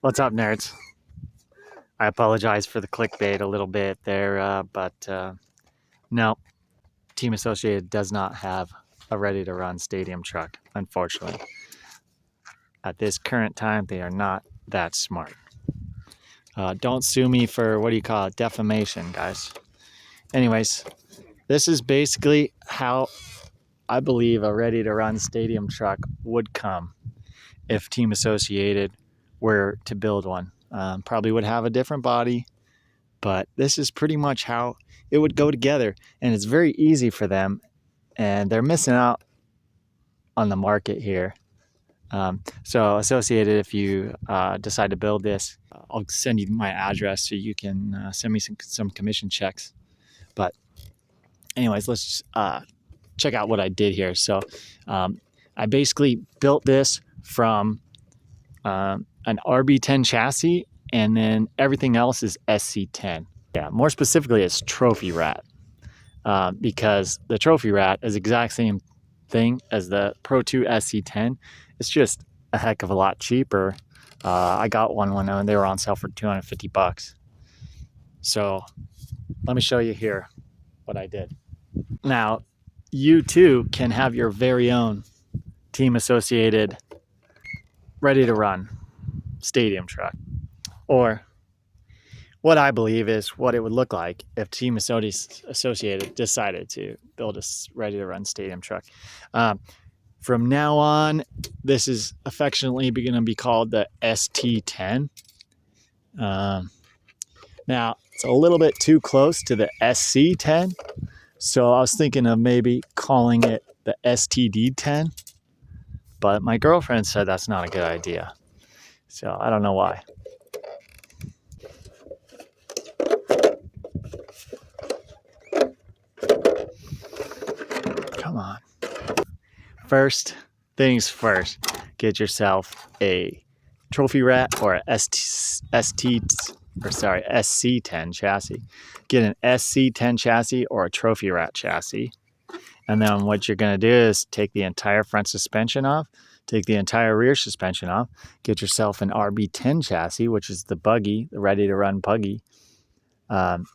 What's up, nerds? I apologize for the clickbait a little bit there, but no, Team Associated does not have a ready-to-run stadium truck, unfortunately. At this current time, they are not that smart. Don't sue me for, what do you call it, defamation, guys. Anyways, this is basically how I believe a ready-to-run stadium truck would come if Team Associated were to build one. Probably would have a different body, but this is pretty much how it would go together, and it's very easy for them, and they're missing out on the market here. So Associated, if you decide to build this, I'll send you my address so you can send me some commission checks. But anyways, let's check out what I did here. So I basically built this from an RB10 chassis, and then everything else is SC10. Yeah, more specifically, it's Trophy Rat, because the Trophy Rat is the exact same thing as the Pro 2 SC10. It's just a heck of a lot cheaper. I got one when they were on sale for $250. So let me show you here what I did. Now, you too can have your very own Team Associated ready to run stadium truck, or what I believe is what it would look like if Team Associated decided to build a ready-to-run stadium truck. From now on, this is affectionately going to be called the ST10. Now, it's a little bit too close to the SC10, so I was thinking of maybe calling it the STD10, but my girlfriend said that's not a good idea, so I don't know why. Come on. First things first, get yourself a Trophy Rat or a SC10 chassis. Get an SC10 chassis or a Trophy Rat chassis. And then what you're going to do is take the entire front suspension off, take the entire rear suspension off, get yourself an RB10 chassis, which is the buggy, the ready-to-run buggy, and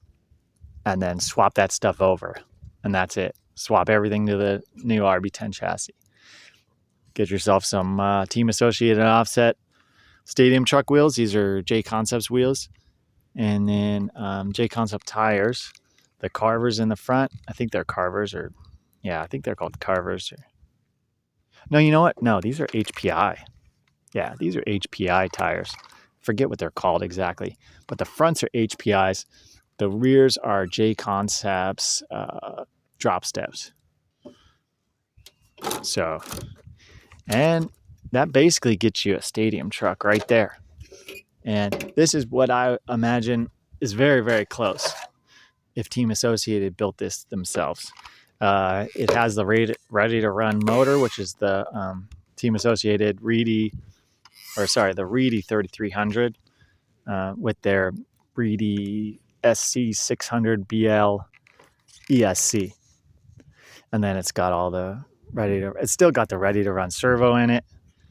then swap that stuff over. And that's it. Swap everything to the new RB10 chassis. Get yourself some Team Associated offset stadium truck wheels. These are J Concepts wheels. And then J Concept tires. The Carvers in the front. I think they're Carvers, or yeah, I think they're called Carvers. No, you know what? No, these are HPI. Yeah, these are HPI tires. Forget what they're called exactly. But the fronts are HPIs. The rears are J Concepts drop steps. So, and that basically gets you a stadium truck right there. And this is what I imagine is very, very close if Team Associated built this themselves. It has the ready-to-run motor, which is the Team Associated Reedy 3300 with their Reedy SC600 BL ESC. And then it's got all the it's still got the ready-to-run servo in it.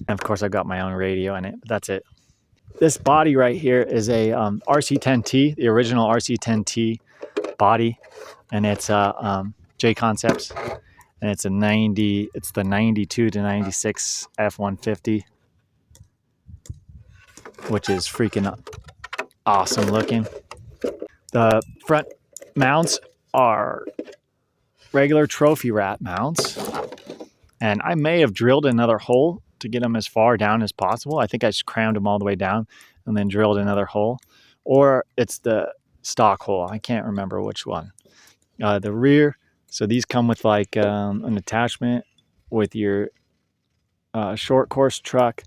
And of course, I've got my own radio in it, but that's it. This body right here is a RC10T, the original RC10T body, and it's J Concepts, and it's the 92 to 96 F-150, which is freaking awesome looking. The front mounts are regular Trophy Rat mounts, and I may have drilled another hole to get them as far down as possible. I think I just crammed them all the way down and then drilled another hole, or it's the stock hole. I can't remember which one. The rear, so these come with like an attachment with your short course truck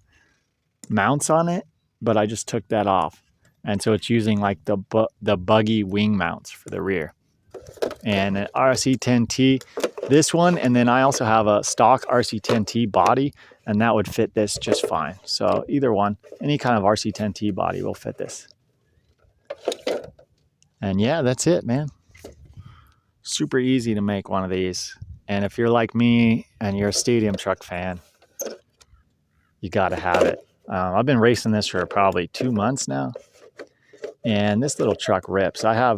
mounts on it, but I just took that off, and so it's using like the buggy wing mounts for the rear. And an RC10T, this one, and then I also have a stock RC10T body, and that would fit this just fine. So either one, any kind of RC10T body will fit this. And yeah, that's it, man. Super easy to make one of these. And if you're like me and you're a stadium truck fan, you got to have it. I've been racing this for probably 2 months now, and this little truck rips. I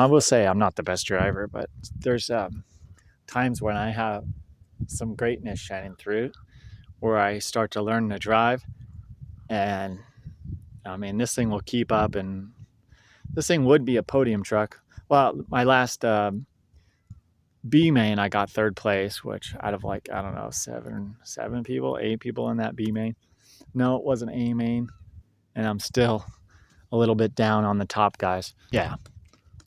will say I'm not the best driver, but there's times when I have some greatness shining through where I start to learn to drive, and this thing will keep up, and this thing would be a podium truck. Well, my last B main, I got third place, which out of like, I don't know, eight people in that B main. No, it wasn't A main, and I'm still a little bit down on the top guys. Yeah,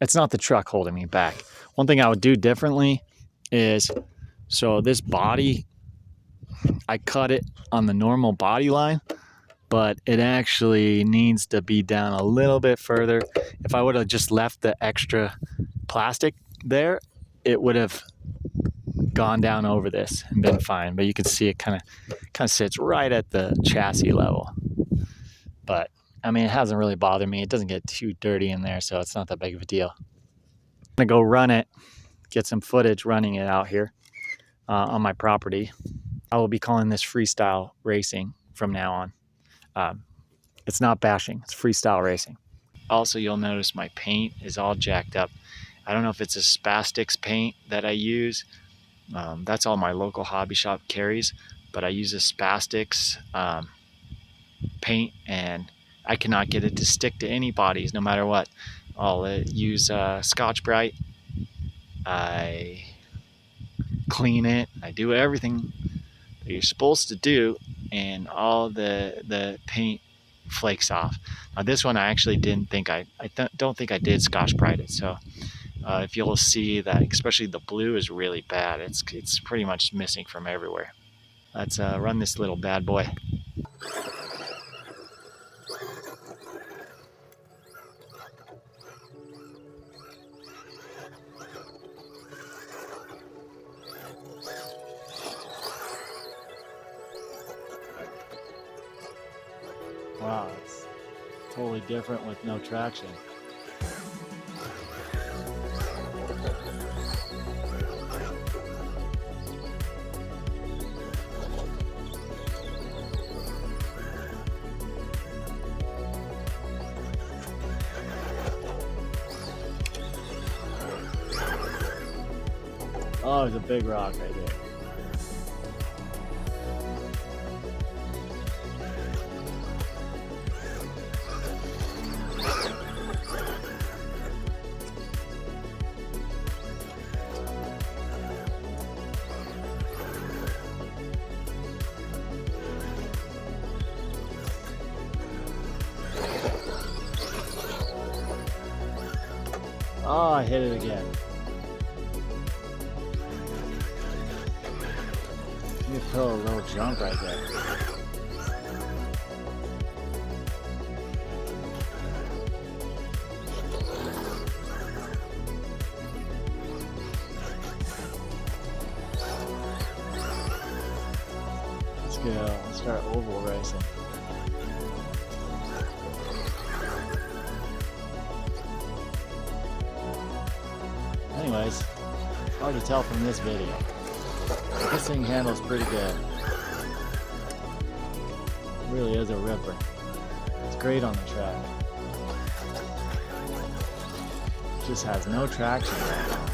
it's not the truck holding me back. One thing I would do differently is, so this body, I cut it on the normal body line, but it actually needs to be down a little bit further. If I would have just left the extra plastic there, it would have gone down over this and been fine. But you can see it kind of sits right at the chassis level. But it hasn't really bothered me. It doesn't get too dirty in there, so it's not that big of a deal. I'm gonna go run it, get some footage running it out here on my property. I will be calling this freestyle racing from now on. It's not bashing, it's freestyle racing. Also, you'll notice my paint is all jacked up. I don't know if it's a Spastics paint that I use. That's all my local hobby shop carries, but I use a Spastics paint, and I cannot get it to stick to any bodies no matter what. I'll use Scotch-Brite. I clean it. I do everything that you're supposed to do, and all the paint flakes off. Now this one I actually didn't think I don't think I did Scotch-Brite it, so if you'll see that, especially the blue is really bad. It's pretty much missing from everywhere. Let's run this little bad boy. Wow, it's totally different with no traction. Oh, there's a big rock right there. Oh, I hit it again. You throw a little jump right there. Let's go. Let's start oval racing. Anyways, hard to tell from this video. This thing handles pretty good. It really is a ripper. It's great on the track. It just has no traction right now.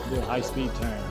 Do a high-speed turn.